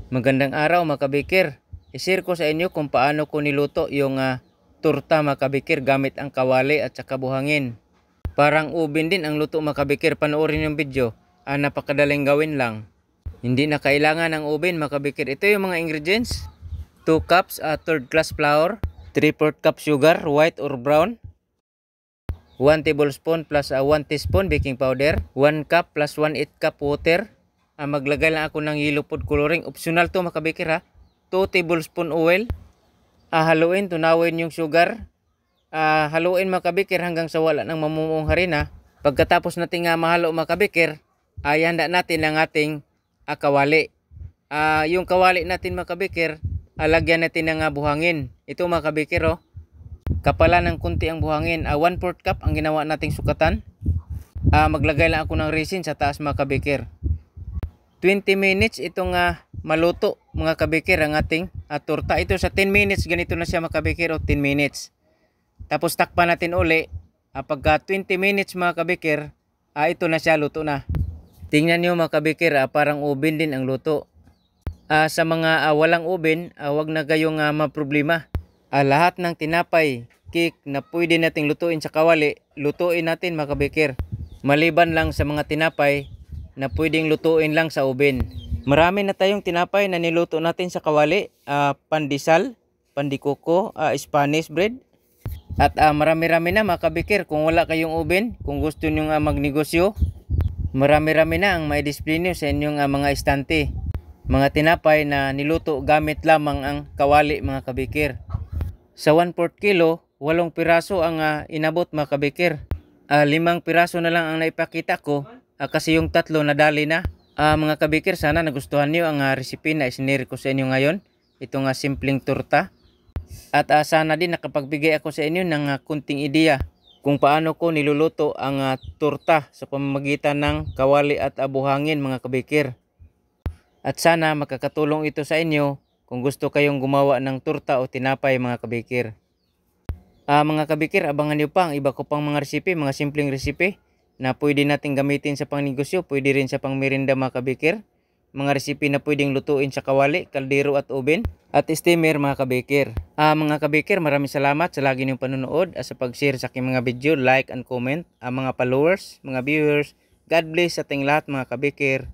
Magandang araw mga kabikir. I-share ko sa inyo kung paano ko niluto yung torta mga kabikir gamit ang kawali at saka buhangin. Parang ubin din ang luto mga kabikir. Panoorin yung video. Napakadaling gawin lang. Hindi na kailangan ng ubin mga kabikir. Ito yung mga ingredients. 2 cups third class flour. 3/4 cup sugar, white or brown. 1 tablespoon plus 1 teaspoon baking powder. 1 cup plus 1/8 cup water. Maglagay lang ako ng yellow food coloring. Optional to mga kabikir ha. 2 tablespoon oil. Haluin, tunawin yung sugar. Haluin mga kabikir hanggang sa wala ng mamumuong harina. Pagkatapos natin mahalo mga kabikir, ihanda natin ang ating kawali. Yung kawali natin mga kabikir, lagyan natin ng buhangin. Ito mga kabikir oh. Kapalan ng kunti ang buhangin. 1/4 cup ang ginawa nating sukatan. Maglagay lang ako ng resin sa taas mga kabikir. 20 minutes itong maluto mga kabikir ang ating torta. Ito sa 10 minutes ganito na siya mga kabikir o 10 minutes. Tapos takpan natin uli. Pagka 20 minutes mga kabikir, ito na siya, luto na. Tingnan nyo mga kabikir, parang ubin din ang luto. Sa mga walang ubin, wag na kayong maproblema. Lahat ng tinapay, cake na pwede nating lutuin sa kawali, lutuin natin mga kabikir. Maliban lang sa mga tinapay na pwedeng lutuin lang sa ubin. Marami na tayong tinapay na niluto natin sa kawali. Pandesal, pandikoko, Spanish bread. At marami-rami na mga kabikir. Kung wala kayong ubin, kung gusto nyo magnegosyo, marami-rami na ang may display nyo sa inyong mga estante. Mga tinapay na niluto gamit lamang ang kawali mga kabikir. Sa 1/4 kilo, 8 piraso ang inabot mga kabikir. 5 piraso na lang ang naipakita ko. Kasi yung 3 nadali na. Mga kabikir, sana nagustuhan nyo ang recipe na isinare ko sa inyo ngayon. Itong simpleng torta. At sana din nakapagbigay ako sa inyo ng kunting ideya kung paano ko niluluto ang torta sa pamamagitan ng kawali at buhangin mga kabikir. At sana makakatulong ito sa inyo kung gusto kayong gumawa ng torta o tinapay mga kabikir. Mga kabikir, abangan nyo pa ang iba ko pang mga recipe, mga simpleng recipe na pwede natin gamitin sa pangnegosyo, pwede rin sa pangmerienda mga kabikir. Mga recipe na pwedeng lutuin sa kawali, kaldero at oven at steamer mga kabikir. Mga kabikir, maraming salamat sa lagi niyong panonood at sa pag-share sa aking mga video, like and comment. Mga followers, mga viewers, God bless sa ating lahat mga kabikir.